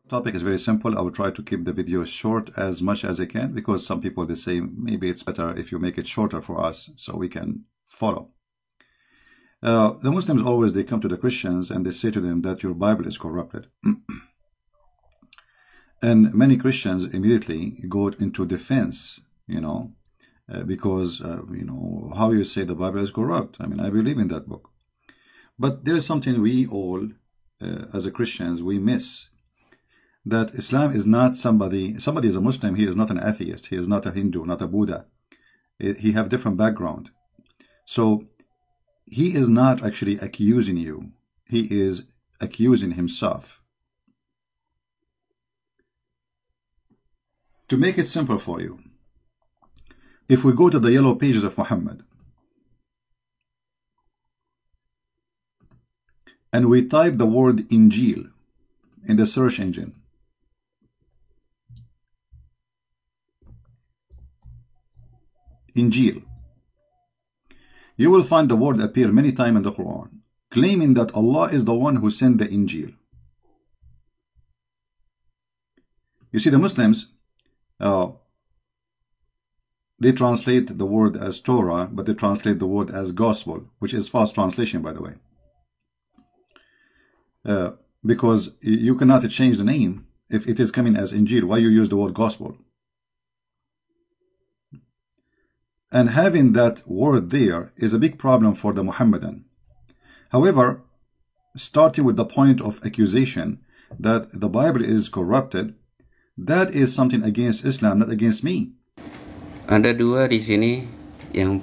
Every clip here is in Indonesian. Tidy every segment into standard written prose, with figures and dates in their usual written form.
Topic is very simple. I will try to keep the video short as much as I can because some people they say maybe it's better if you make it shorter for us so we can follow. The Muslims always they come to the Christians and they say to them that your Bible is corrupted. And many Christians immediately go into defense, because how you say the Bible is corrupt. I mean, I believe in that book. But there is something we all, as a Christians, we miss. That Islam is not somebody is a Muslim, he is not an atheist, he is not a Hindu, not a Buddha. He have different background. So he is not actually accusing you. He is accusing himself. To make it simple for you, if we go to the yellow pages of Muhammad and we type the word Injil in the search engine, Injil, you will find the word appear many times in the Quran, claiming that Allah is the one who sent the Injil. You see, the Muslims, they translate the word as Torah, but they translate the word as gospel, which is false translation, by the way. Because you cannot change the name if it is coming as Injil. Why you use the word gospel? And having that word there is a big problem for the Muhammadan. However, starting with the point of accusation that the Bible is corrupted, that is something against Islam, not against me. Ada dua di sini yang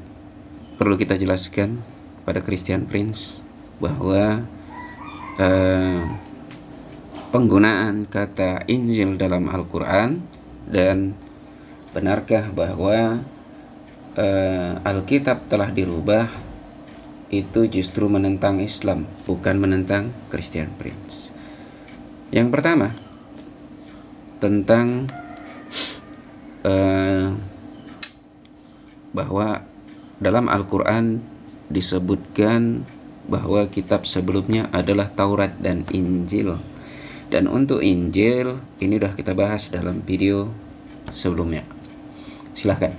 perlu kita jelaskan pada Christian Prince, bahwa penggunaan kata Injil dalam Al-Quran, dan benarkah bahwa Alkitab telah dirubah, itu justru menentang Islam, bukan menentang Christian Prince. Yang pertama, tentang bahwa dalam Al-Quran disebutkan bahwa kitab sebelumnya adalah Taurat dan Injil. Dan untuk Injil, ini sudah kita bahas dalam video sebelumnya. Silahkan.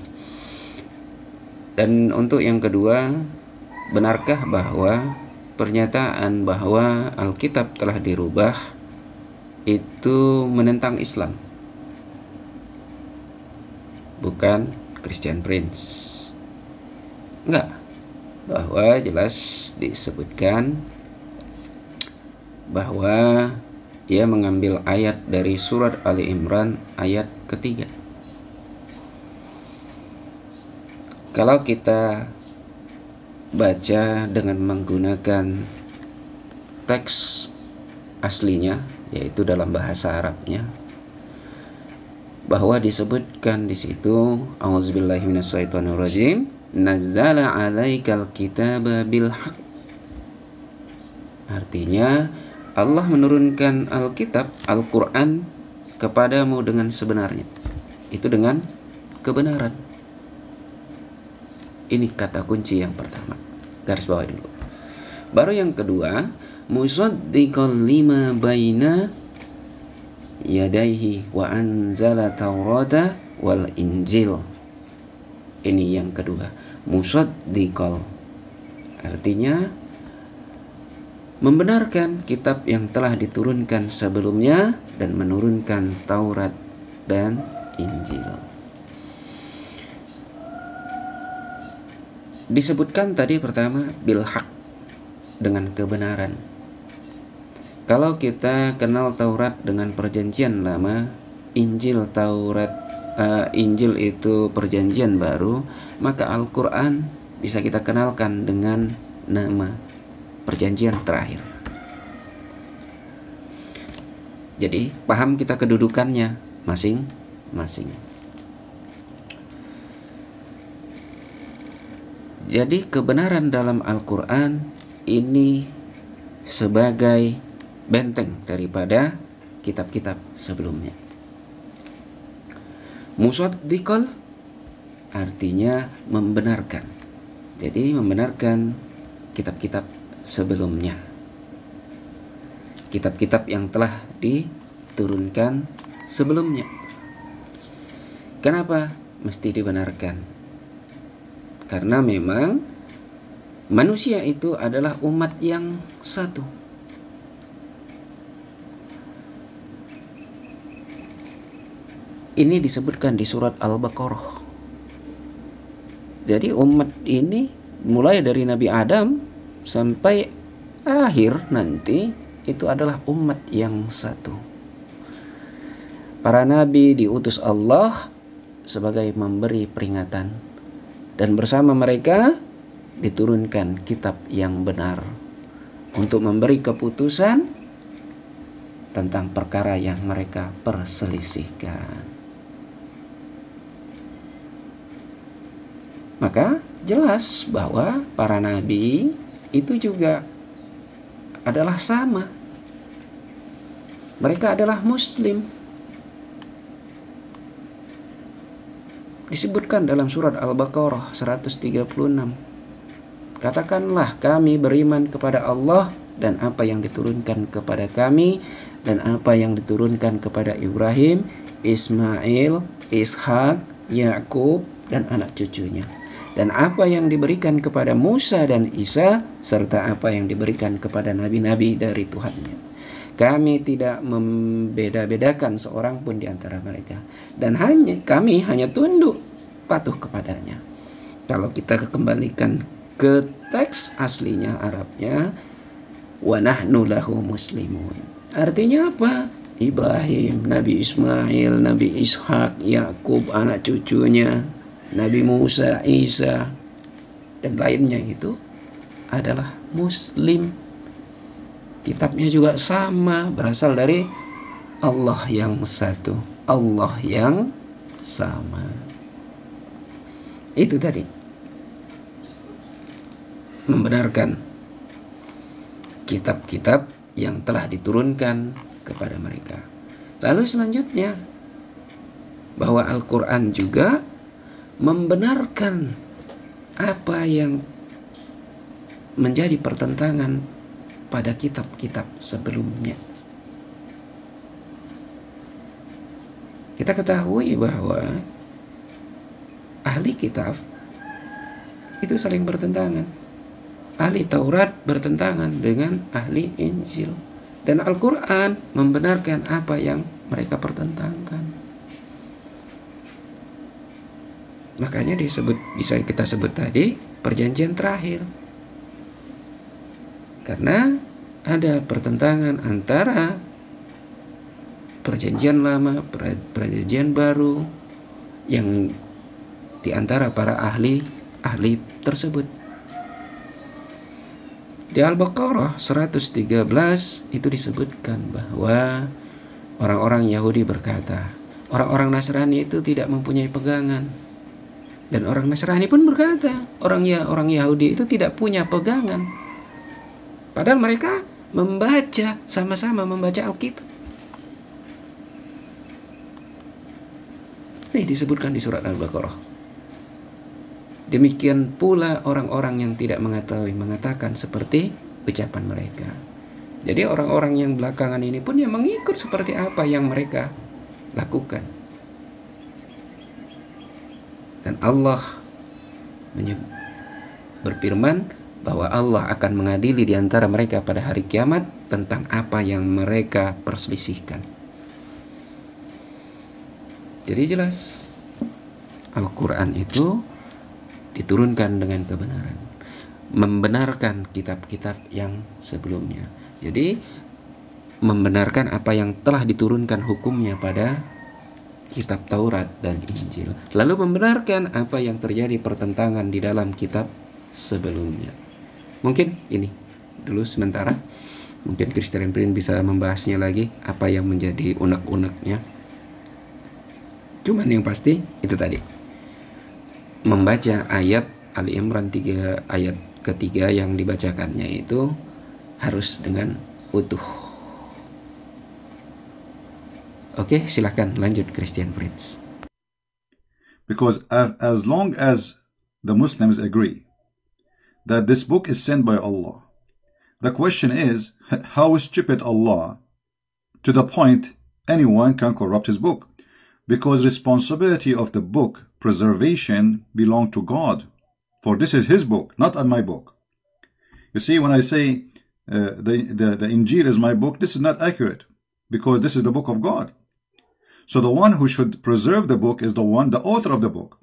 Dan untuk yang kedua, benarkah bahwa pernyataan bahwa Alkitab telah dirubah itu menentang Islam, bukan Christian Prince? Enggak. Bahwa jelas disebutkan bahwa ia mengambil ayat dari surat Ali Imran ayat ketiga. Kalau kita baca dengan menggunakan teks aslinya, yaitu dalam bahasa Arabnya, bahwa disebutkan di situ, auzubillahi minasyaitonirrajim, nazzala 'alaikal kitaba bil haqq. Artinya Allah menurunkan Alkitab, Al-Quran kepadamu dengan sebenarnya. Itu dengan kebenaran. Ini kata kunci yang pertama. Garis bawah dulu. Baru yang kedua, musaddiqan lima baina yadaihi wa anzala taurata wal injil. Ini yang kedua. Musaddiqal, artinya membenarkan kitab yang telah diturunkan sebelumnya dan menurunkan Taurat dan Injil. Disebutkan tadi pertama bil haq, dengan kebenaran. Kalau kita kenal Taurat dengan perjanjian lama, Injil Injil itu perjanjian baru, maka Al-Quran bisa kita kenalkan dengan nama perjanjian terakhir. Jadi paham kita kedudukannya masing-masing. Jadi kebenaran dalam Al-Quran ini sebagai benteng daripada kitab-kitab sebelumnya. Musaddiqal artinya membenarkan. Jadi membenarkan kitab-kitab sebelumnya. Kitab-kitab yang telah turunkan sebelumnya. Kenapa mesti dibenarkan? Karena memang manusia itu adalah umat yang satu. Ini disebutkan di surat Al-Baqarah. Jadi umat ini mulai dari Nabi Adam sampai akhir nanti itu adalah umat yang satu. Para nabi diutus Allah sebagai memberi peringatan, dan bersama mereka diturunkan kitab yang benar untuk memberi keputusan tentang perkara yang mereka perselisihkan. Maka jelas bahwa para nabi itu juga adalah sama. Mereka adalah muslim. Disebutkan dalam surat Al-Baqarah 136. Katakanlah kami beriman kepada Allah dan apa yang diturunkan kepada kami dan apa yang diturunkan kepada Ibrahim, Ismail, Ishak, Yakub dan anak cucunya, dan apa yang diberikan kepada Musa dan Isa, serta apa yang diberikan kepada nabi-nabi dari Tuhannya. Kami tidak membeda-bedakan seorang pun di antara mereka, dan kami hanya tunduk patuh kepadanya. Kalau kita kembalikan ke teks aslinya Arabnya, wa nahnu lahu muslimun. Artinya apa? Ibrahim, Nabi Ismail, Nabi Ishak, Yakub, anak cucunya, Nabi Musa, Isa, dan lainnya itu adalah muslim. Kitabnya juga sama, berasal dari Allah yang satu, Allah yang sama. Itu tadi, membenarkan kitab-kitab yang telah diturunkan kepada mereka. Lalu selanjutnya, bahwa Al-Quran juga membenarkan apa yang menjadi pertentangan pada kitab-kitab sebelumnya. Kita ketahui bahwa ahli kitab itu saling bertentangan. Ahli Taurat bertentangan dengan ahli Injil, dan Al-Quran membenarkan apa yang mereka pertentangkan. Makanya bisa kita sebut tadi perjanjian terakhir, karena ada pertentangan antara perjanjian lama, perjanjian baru, yang di antara para ahli tersebut. Di Al-Baqarah 113 itu disebutkan bahwa orang-orang Yahudi berkata, orang-orang Nasrani itu tidak mempunyai pegangan. Dan orang Nasrani pun berkata, orang Yahudi itu tidak punya pegangan. Padahal mereka sama-sama membaca Alkitab. Ini disebutkan di surat Al-Baqarah. Demikian pula orang-orang yang tidak mengetahui mengatakan seperti ucapan mereka. Jadi orang-orang yang belakangan ini pun yang mengikut seperti apa yang mereka lakukan. Dan Allah berfirman bahwa Allah akan mengadili di antara mereka pada hari kiamat tentang apa yang mereka perselisihkan. Jadi jelas Al-Quran itu diturunkan dengan kebenaran, membenarkan kitab-kitab yang sebelumnya. Jadi membenarkan apa yang telah diturunkan hukumnya pada kitab Taurat dan Injil, lalu membenarkan apa yang terjadi pertentangan di dalam kitab sebelumnya. Mungkin ini dulu sementara, mungkin Christian Prince bisa membahasnya lagi apa yang menjadi unek-uneknya. Cuman yang pasti itu tadi, membaca ayat Ali Imran 3 ayat ketiga yang dibacakannya itu harus dengan utuh. Oke, silakan lanjut Christian Prince. Because as long as the Muslims agree that this book is sent by Allah, the question is how stupid Allah to the point anyone can corrupt his book, because responsibility of the book preservation belong to God, for this is his book, not my book. You see, when I say the Injil is my book, this is not accurate, because this is the book of God. So the one who should preserve the book is the author of the book.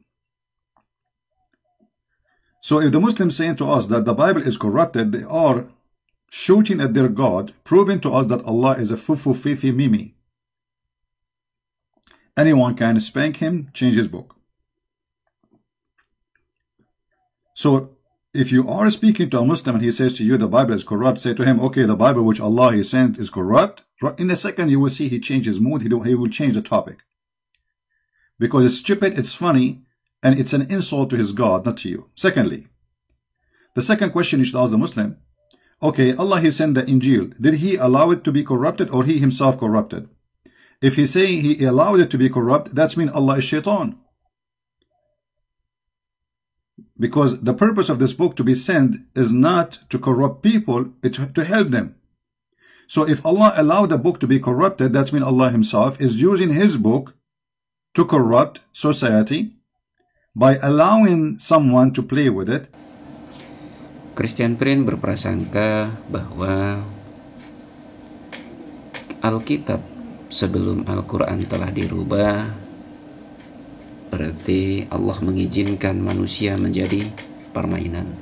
So if the Muslims saying to us that the Bible is corrupted, they are shooting at their God, proving to us that Allah is a fufu fifi mimi. Anyone can spank him, change his book. So if you are speaking to a Muslim and he says to you the Bible is corrupt, say to him, okay, the Bible which Allah has sent is corrupt. In a second you will see he changes mood, he will change the topic. Because it's stupid, it's funny, and it's an insult to his God, not to you. Secondly, the second question you should ask the Muslim, okay, Allah he sent the Injil. Did he allow it to be corrupted or he himself corrupted? If he say he allowed it to be corrupt, that's mean Allah is shaitan. Because the purpose of this book to be sent is not to corrupt people, it's to help them. So if Allah allowed the book to be corrupted, that means Allah himself is using his book to corrupt society by allowing someone to play with it. Christian Prince berprasangka bahwa Alkitab sebelum Al-Quran telah dirubah, berarti Allah mengizinkan manusia menjadi permainan.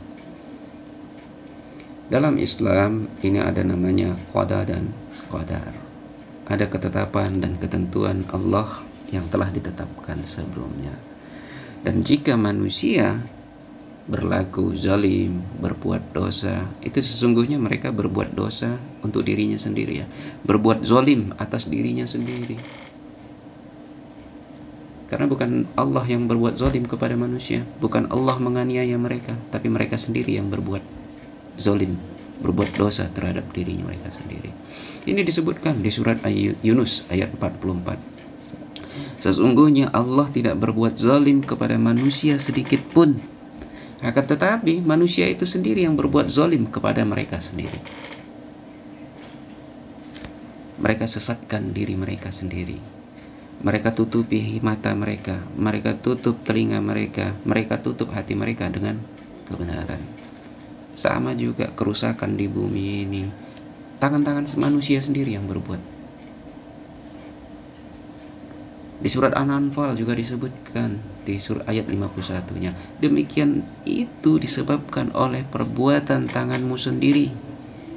Dalam Islam ini ada namanya qada dan qadar. Ada ketetapan dan ketentuan Allah yang telah ditetapkan sebelumnya. Dan jika manusia berlaku zalim, berbuat dosa, itu sesungguhnya mereka berbuat dosa untuk dirinya sendiri, ya. Berbuat zalim atas dirinya sendiri. Karena bukan Allah yang berbuat zalim kepada manusia, bukan Allah menganiaya mereka, tapi mereka sendiri yang berbuat zalim, berbuat dosa terhadap dirinya mereka sendiri. Ini disebutkan di surat Yunus ayat 44. Sesungguhnya Allah tidak berbuat zalim kepada manusia sedikit pun. Akan tetapi manusia itu sendiri yang berbuat zalim kepada mereka sendiri. Mereka sesatkan diri mereka sendiri. Mereka tutupi mata mereka, mereka tutup telinga mereka, mereka tutup hati mereka dengan kebenaran. Sama juga kerusakan di bumi ini, tangan-tangan manusia sendiri yang berbuat. Di surat An-Anfal juga disebutkan di surat ayat 51-nya. Demikian itu disebabkan oleh perbuatan tanganmu sendiri.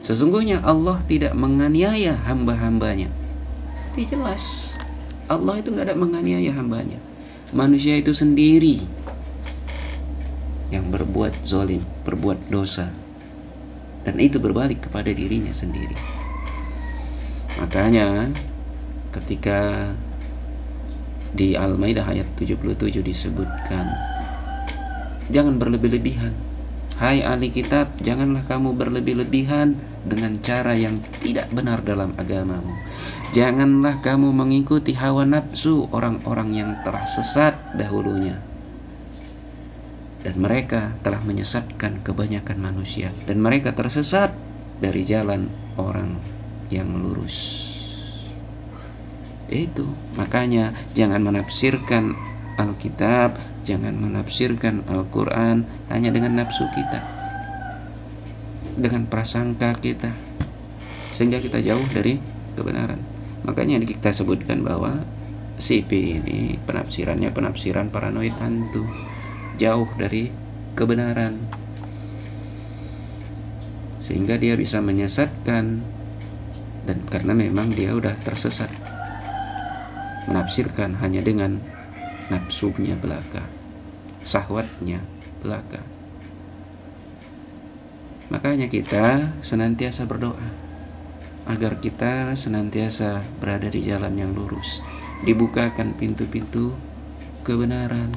Sesungguhnya Allah tidak menganiaya hamba-hambanya. Ini jelas. Allah itu nggak ada menganiaya hambanya. Manusia itu sendiri yang berbuat zalim, berbuat dosa. Dan itu berbalik kepada dirinya sendiri. Makanya ketika di Al-Maidah ayat 77 disebutkan, jangan berlebih-lebihan. Hai ahli kitab, janganlah kamu berlebih-lebihan dengan cara yang tidak benar dalam agamamu. Janganlah kamu mengikuti hawa nafsu orang-orang yang telah sesat dahulunya. Dan mereka telah menyesatkan kebanyakan manusia. Dan mereka tersesat dari jalan orang yang lurus. Itu makanya jangan menafsirkan Alkitab, jangan menafsirkan Al-Quran hanya dengan nafsu kita, dengan prasangka kita, sehingga kita jauh dari kebenaran. Makanya kita sebutkan bahwa CP ini penafsirannya penafsiran paranoid hantu, jauh dari kebenaran, sehingga dia bisa menyesatkan. Dan karena memang dia udah tersesat, menafsirkan hanya dengan nafsunya belaka, syahwatnya belaka. Makanya kita senantiasa berdoa agar kita senantiasa berada di jalan yang lurus, dibukakan pintu-pintu kebenaran.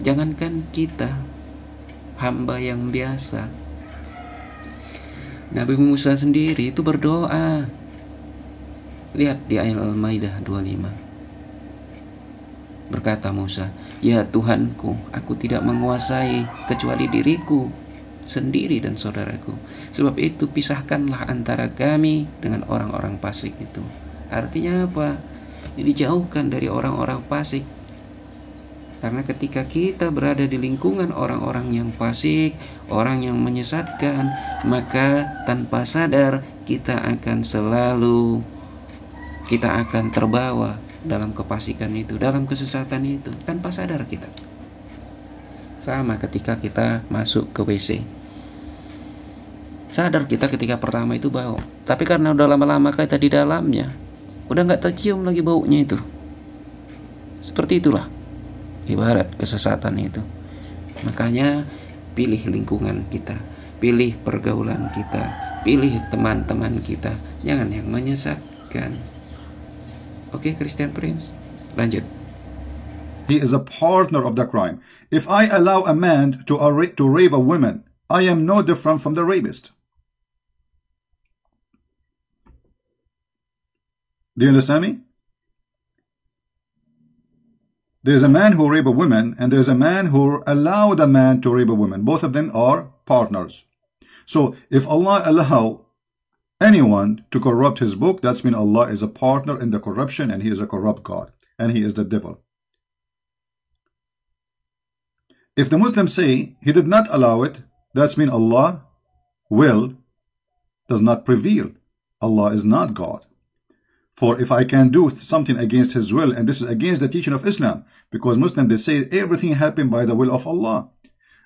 Jangankan kita, hamba yang biasa, Nabi Musa sendiri itu berdoa. Lihat di ayat Al-Maidah 25. Berkata Musa, "Ya Tuhanku, aku tidak menguasai kecuali diriku sendiri dan saudaraku. Sebab itu pisahkanlah antara kami dengan orang-orang fasik itu." Artinya apa? Dijauhkan dari orang-orang fasik. Karena ketika kita berada di lingkungan orang-orang yang fasik, orang yang menyesatkan, maka tanpa sadar kita akan terbawa dalam kefasikan itu, dalam kesesatan itu, tanpa sadar kita. Sama ketika kita masuk ke WC. Sadar kita ketika pertama itu bau, tapi karena udah lama-lama kita di dalamnya, udah gak tercium lagi baunya itu. Seperti itulah ibarat kesesatan itu. Makanya pilih lingkungan kita, pilih pergaulan kita, pilih teman-teman kita, jangan yang menyesatkan. Oke, Christian Prince, lanjut. He is a partner of the crime. If I allow a man to rape a woman, I am no different from the rapist. Do you understand me? There's a man who rape a woman, and there's a man who allowed a man to rape a woman. Both of them are partners. So if Allah allow anyone to corrupt his book, that's mean Allah is a partner in the corruption, and he is a corrupt God, and he is the devil. If the Muslims say he did not allow it, that's mean Allah does not prevail. Allah is not God. For if I can do something against his will, and this is against the teaching of Islam, because Muslims, they say everything happened by the will of Allah.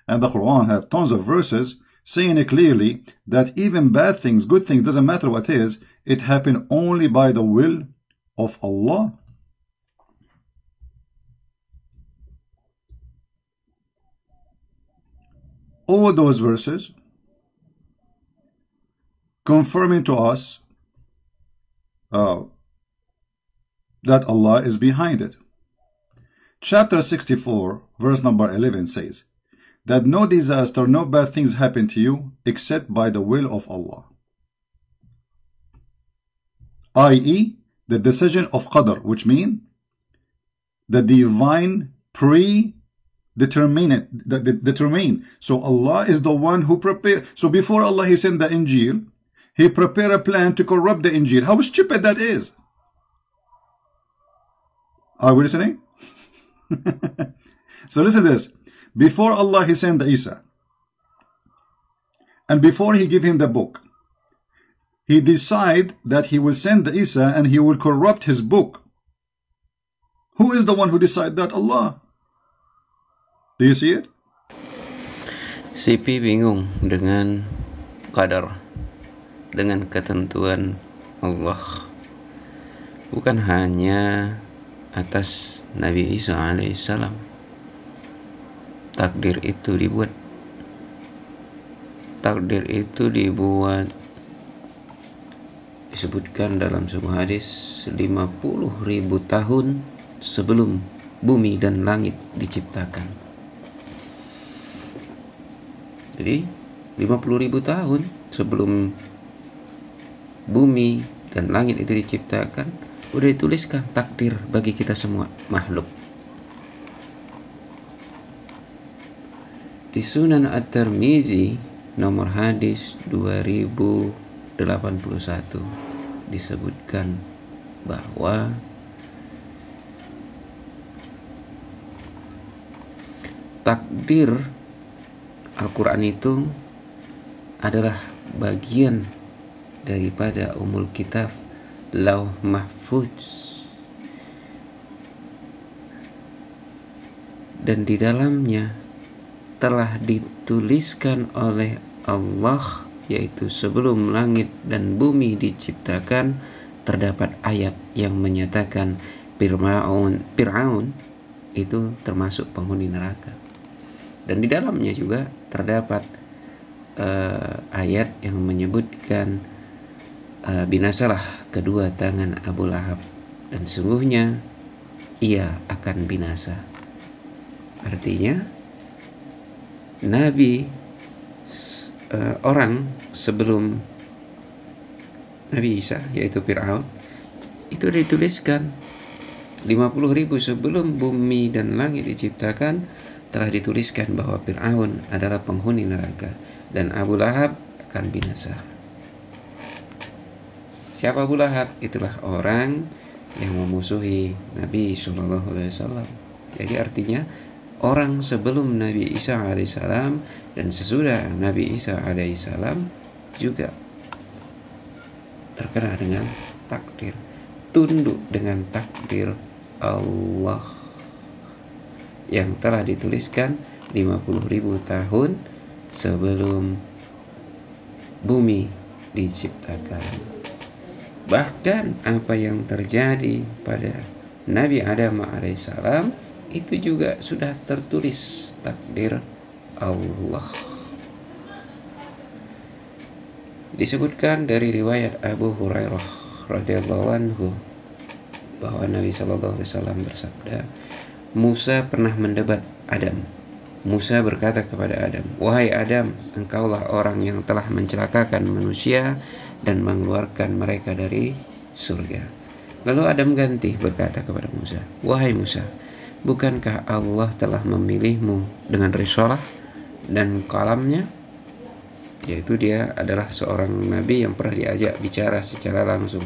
And the Quran have tons of verses saying it clearly that even bad things, good things, doesn't matter what it is, it happened only by the will of Allah. All those verses confirming to us that Allah is behind it. Chapter 64, verse number 11 says that no disaster, no bad things happen to you except by the will of Allah. I.e., the decision of Qadr, which means the divine determine. So Allah is the one who prepared. So before Allah, he sent the Injil, he prepared a plan to corrupt the Injil. How stupid that is. Are we listening? So listen to this. Before Allah, he sent the Isa. And before he gave him the book, he decided that he will send the Isa and he will corrupt his book. Who is the one who decided that? Allah. Do you see it? Sipi bingung dengan qadar, dengan ketentuan Allah. Bukan hanya atas Nabi Isa alaihissalam takdir itu dibuat. Takdir itu dibuat, disebutkan dalam sebuah hadis, 50.000 tahun sebelum bumi dan langit diciptakan. Jadi 50.000 tahun sebelum bumi dan langit itu diciptakan, udah dituliskan takdir bagi kita semua makhluk. Di Sunan At-Tirmizi nomor hadis 2081 disebutkan bahwa takdir Al-Quran itu adalah bagian daripada Ummul Kitab, Lauh Mahfuz, dan di dalamnya telah dituliskan oleh Allah, yaitu sebelum langit dan bumi diciptakan terdapat ayat yang menyatakan Fir'aun itu termasuk penghuni neraka. Dan di dalamnya juga terdapat ayat yang menyebutkan binasalah kedua tangan Abu Lahab, dan sungguhnya ia akan binasa. Artinya Nabi orang sebelum Nabi Isa, yaitu Fir'aun, itu dituliskan 50.000 sebelum bumi dan langit diciptakan, telah dituliskan bahwa Fir'aun adalah penghuni neraka dan Abu Lahab akan binasa. Siapa Abu Lahab? Itulah orang yang memusuhi Nabi SAW. Jadi artinya orang sebelum Nabi Isa alaihissalam dan sesudah Nabi Isa alaihissalam juga terkena dengan takdir, tunduk dengan takdir Allah yang telah dituliskan 50.000 tahun sebelum bumi diciptakan. Bahkan apa yang terjadi pada Nabi Adam alaihissalam itu juga sudah tertulis takdir Allah. Disebutkan dari riwayat Abu Hurairah radhiyallahu anhu bahwa Nabi sallallahu alaihi wasallam bersabda, Musa pernah mendebat Adam. Musa berkata kepada Adam, "Wahai Adam, engkaulah orang yang telah mencelakakan manusia dan mengeluarkan mereka dari surga." Lalu Adam ganti berkata kepada Musa, "Wahai Musa, bukankah Allah telah memilihmu dengan risalah dan kalamnya?" Yaitu dia adalah seorang nabi yang pernah diajak bicara secara langsung.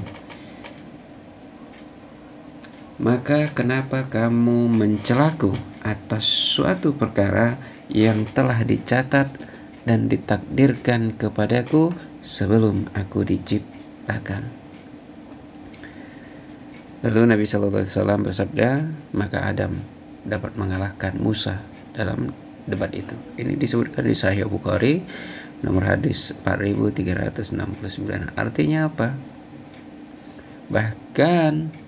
"Maka kenapa kamu mencelaku atas suatu perkara yang telah dicatat dan ditakdirkan kepadaku sebelum aku diciptakan?" Lalu Nabi SAW bersabda, maka Adam dapat mengalahkan Musa dalam debat itu. Ini disebutkan di Sahih Bukhari nomor hadis 4369. Artinya apa? Bahkan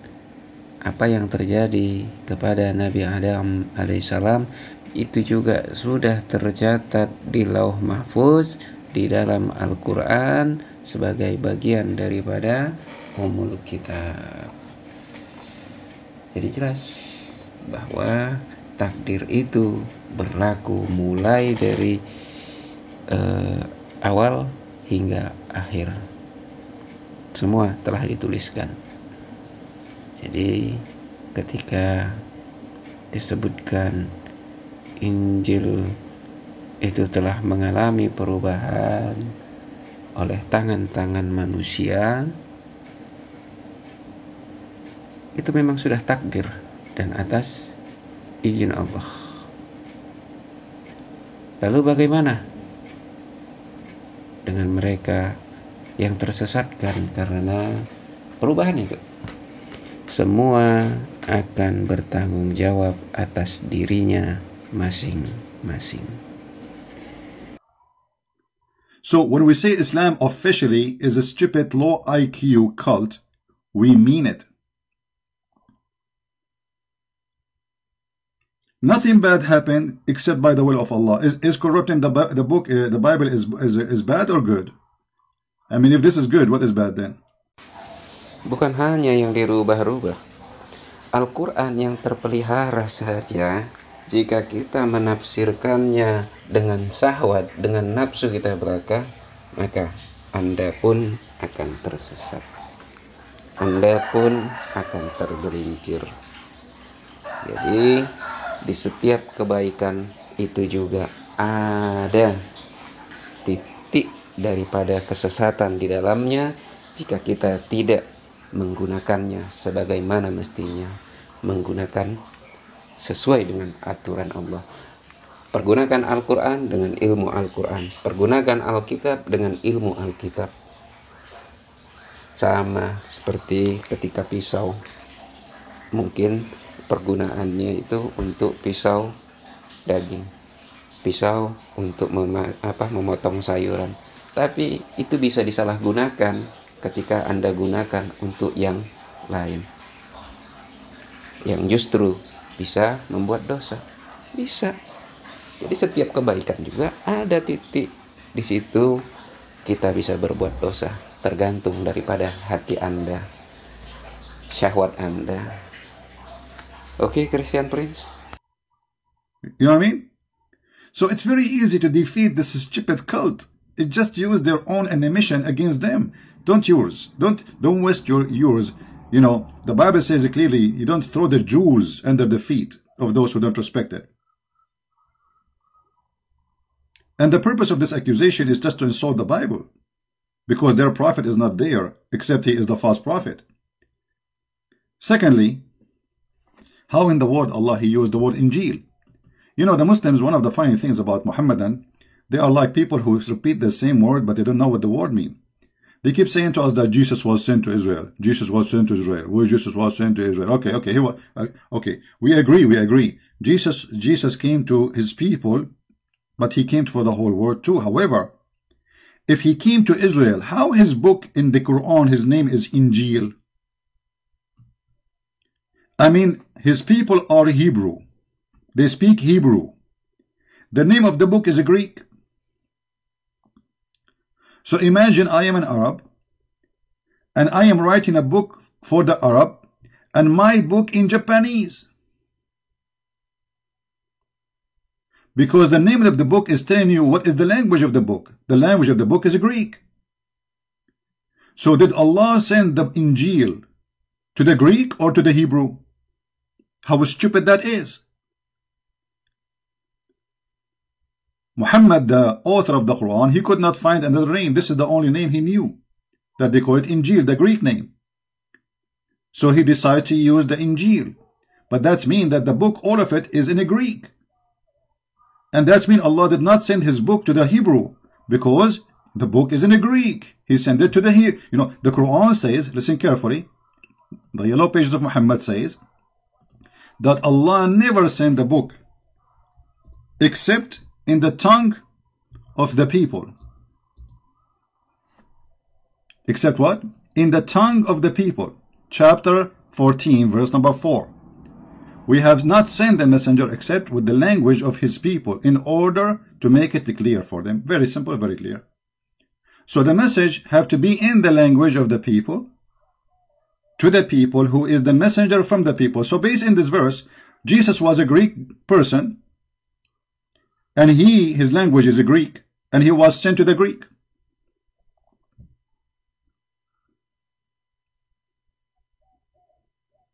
apa yang terjadi kepada Nabi Adam alaihissalam itu juga sudah tercatat di Lauh Mahfuz di dalam Al-Quran sebagai bagian daripada Ummul Kitab. Jadi jelas bahwa takdir itu berlaku mulai dari awal hingga akhir. Semua telah dituliskan. Jadi ketika disebutkan Injil itu telah mengalami perubahan oleh tangan-tangan manusia, itu memang sudah takdir dan atas izin Allah. Lalu bagaimana dengan mereka yang tersesatkan karena perubahan itu? Semua akan bertanggung jawab atas dirinya masing-masing. So when we say Islam officially is a stupid low IQ cult, we mean it. Nothing bad happened except by the will of Allah. Is corrupting the book, the Bible is bad or good? I mean, if this is good, what is bad then? Bukan hanya yang dirubah-rubah. Al-Quran yang terpelihara saja, jika kita menafsirkannya dengan syahwat, dengan nafsu kita belaka, maka Anda pun akan tersesat. Anda pun akan tergelincir. Jadi di setiap kebaikan itu juga ada titik daripada kesesatan di dalamnya jika kita tidak menggunakannya sebagaimana mestinya, menggunakan sesuai dengan aturan Allah. Pergunakan Al-Quran dengan ilmu Al-Quran, pergunakan Alkitab dengan ilmu Alkitab. Sama seperti ketika pisau, mungkin pergunaannya itu untuk pisau daging, pisau untuk memotong sayuran, tapi itu bisa disalahgunakan ketika Anda gunakan untuk yang lain, yang justru bisa membuat dosa. Bisa. Jadi setiap kebaikan juga ada titik di situ kita bisa berbuat dosa, tergantung daripada hati Anda, syahwat Anda. Okay, Christian Prince? You know what I mean? So it's very easy to defeat this stupid cult. It just use their own animation against them. Don't yours. Don't waste yours. You know, the Bible says it clearly, you don't throw the jewels under the feet of those who don't respect it. And the purpose of this accusation is just to insult the Bible. because their prophet is not there, except he is the false prophet. Secondly, how in the word Allah he used the word Injil? You know, the Muslims, one of the funny things about Muhammadan, they are like people who repeat the same word, but they don't know what the word means. They keep saying to us that Jesus was sent to Israel. Jesus was sent to Israel. Well, Jesus was sent to Israel. Okay, we agree. Jesus came to his people, but he came for the whole world too. However, if he came to Israel, how his book in the Quran, his name is Injil? I mean, his people are Hebrew. They speak Hebrew. The name of the book is Greek. So imagine I am an Arab, and I am writing a book for the Arab, and my book in Japanese. Because the name of the book is telling you what is the language of the book. The language of the book is Greek. So did Allah send the Injil to the Greek or to the Hebrew? How stupid that is. Muhammad, the author of the Quran, he could not find another name. This is the only name he knew, that they call it Injil, the Greek name. So he decided to use the Injil. But that's mean that the book, all of it, is in a Greek. And that's mean Allah did not send his book to the Hebrew, because the book is in a Greek. He sent it to the Hebrew. You know, the Quran says, listen carefully, the yellow pages of Muhammad says, that Allah never sent the book except in the tongue of the people. Except what? In the tongue of the people. Chapter 14, verse number 4. We have not sent the messenger except with the language of his people, in order to make it clear for them. Very simple, very clear. So the message have to be in the language of the people, to the people, who is the messenger from the people. So based in this verse, Jesus was a Greek person, and his language is a Greek, and he was sent to the Greek.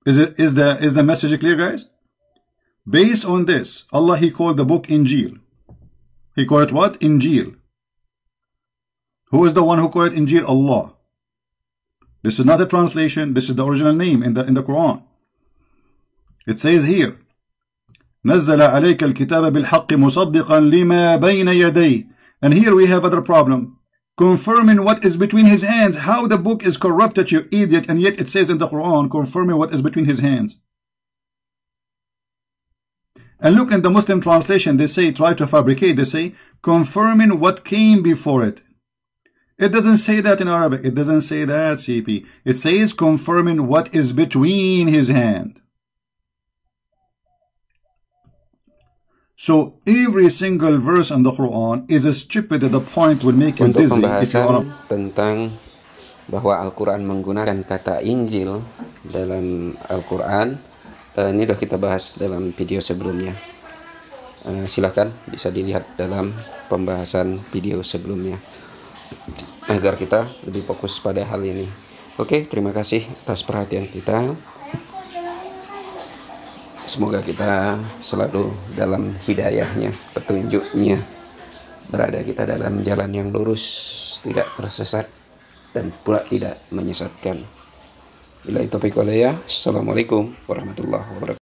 Is the message clear, guys? Based on this, Allah, he called the book Injil. He called it what? Injil. Who is the one who called it Injil? Allah. This is not a translation. This is the original name in the Quran. It says here, نزل عليك الكتاب بالحق مصدقا لما بين يديه. And here we have other problem. Confirming what is between his hands. How the book is corrupted, you idiot, and yet it says in the Quran, confirming what is between his hands. And look in the Muslim translation, they say, try to fabricate, they say, confirming what came before it. It doesn't say that in Arabic. It doesn't say that, CP. It says confirming what is between his hand. So every single verse in the Quran is stupid to the point will make you dizzy. Untuk pembahasan tentang bahwa Al-Quran menggunakan kata Injil dalam Al-Quran, ini sudah kita bahas dalam video sebelumnya. Silahkan bisa dilihat dalam pembahasan video sebelumnya, agar kita lebih fokus pada hal ini. Oke, terima kasih atas perhatian kita. Semoga kita selalu dalam hidayahnya, petunjuknya, berada kita dalam jalan yang lurus, tidak tersesat, dan pula tidak menyesatkan. Billahi taufiq wal hidayah. Assalamualaikum warahmatullahi wabarakatuh.